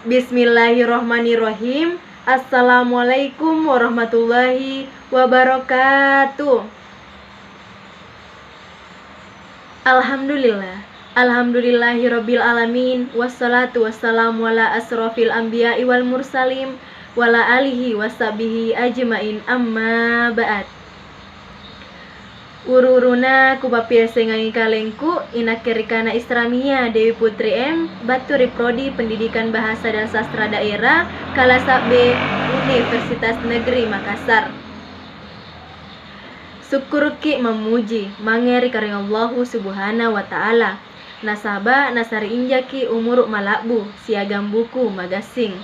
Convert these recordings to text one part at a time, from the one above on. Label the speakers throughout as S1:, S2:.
S1: Bismillahirrohmanirrohim. Assalamualaikum warahmatullahi wabarakatuh. Alhamdulillah. Alhamdulillahirabbil alamin. Wassalatu wassalamu ala asrofil anbiya'i wal mursalim wala alihi washabihi ajmain, amma ba'd. Ururuna kubapia sengangi kalengku inakerikana Islamia Dewi Putri M Baturi Prodi Pendidikan Bahasa dan Sastra Daerah Kalasa B Universitas Negeri Makassar. Syukurki memuji mangeri karing Allahu subhanahu wa ta'ala. Nasaba nasari injaki umuruk malabu siagam buku magasing.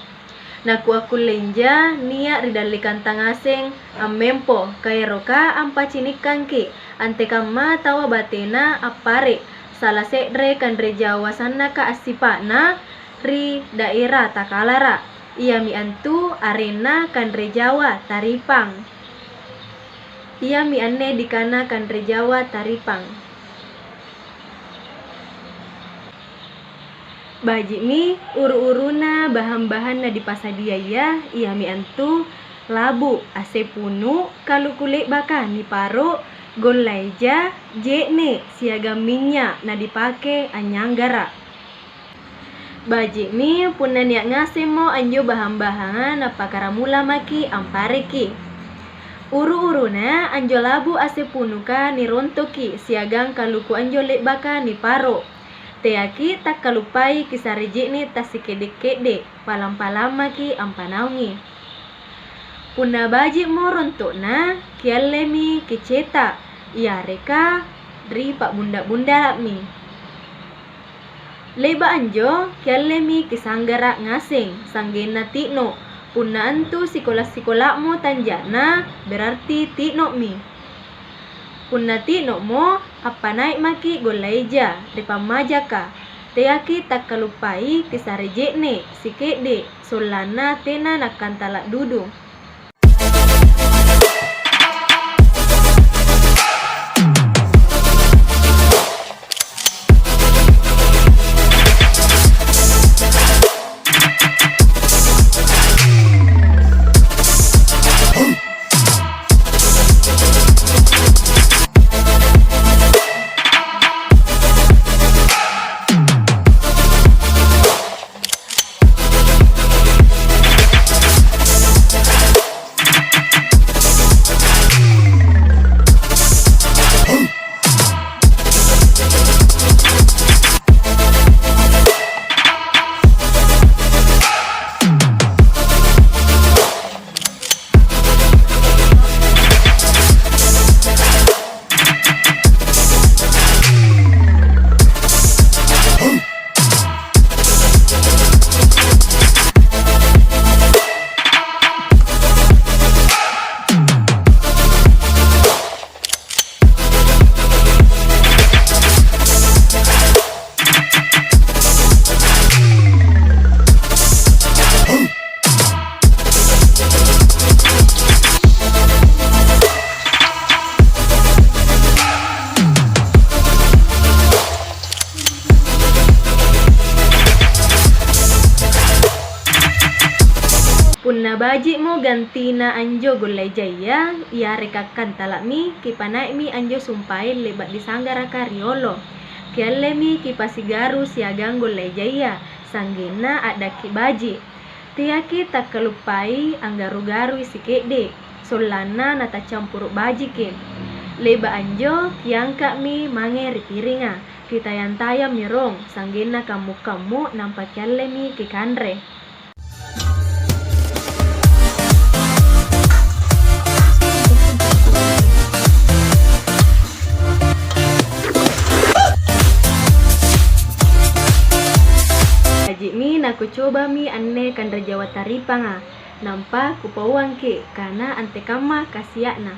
S1: Naku aku lenja niat ridalikan tangaseng amempo kairoka ampacinikanki antekama tawa batena apare salah sedre kandre Jawa sana ka asipana ri daerah takalara ia mi antu arena kandre Jawa Taripang ia mi anne dikana kandre Jawa Taripang. Baji mi uru-uruna bahan-bahanna di pasadia ya iya mi antu labu ase punu kalu kulit baka ni paro golaija jekne siaga minyak na dipake anyanggara. Baji mi puna niak ngase mo anjo bahan-bahan apa karamula maki ampareki. Uru-uruna anjo labu ase punu ka ni rontoki siagang kaluku anjo lek baka ni paro. Teaki tak kalupai kisariji ni tasikede-kede palam-palama ki ampanaungi. Puna baji mo rontokna kialemi kiceta iya reka dri pak bunda-bunda mi. Leba anjo kialemi kisanggara ngaseng sanggena tikno. Puna antu sikola-sikola mo tanjana berarti tikno mi. Puna tikno mo apa naik maki golaija depa majaka teaki tak kalupai kisarejekne sikede solana tena nakan talak dudu. Punna baji mo gantina anjo golai jaya ia rekakan talak mi kipanai mi anjo sumpai lebat disanggara kariolo kialle mi kipasigaru siagang golai jaya sanggena ada ki baji tiaki tak kelupai anggaru-garu isikede solana nata campur baji ke leba anjo kiangka mi mangeri piringa kita yang tayam nyerong sanggena kamu-kamu nampak kialle mi kikandre. Mi naku coba mi anne kandra Jawa Taripang nampak kupawang ke karena ante kama kasiakna.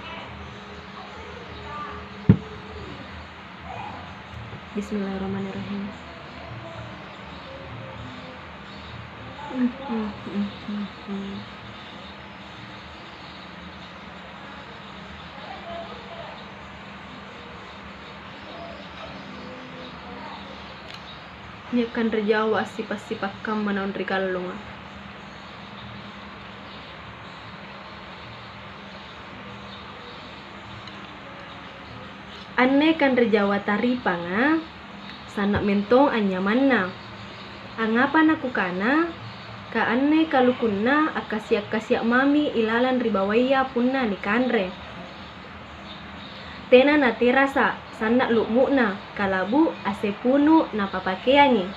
S1: Bismillahirrahmanirrahim. kan rejawa sipas-sipak kam manaon rikallong. Anne kan rejawa taripanga sanak mentong anyamanna. Angapa naku kana ka anne kalukunna akasiak-kasiak mami ilalan ribawaya punna ni kanre. Tena na terasa sanak lukmukna kalabu ase punu na papakeangi.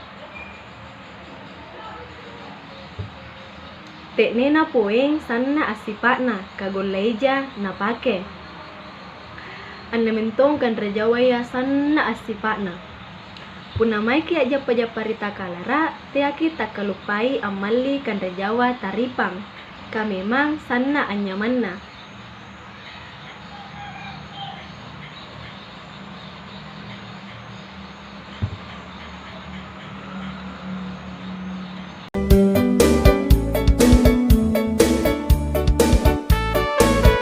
S1: Tekne na poeng sanna asipakna kagolleja na pake. Anne mentong kan rejawaya sanna asipakna. Punamai ki aja pajaparita kalara teaki tak kalupai amalli kan rejawa taripang. Ka memang sanna anyamanna.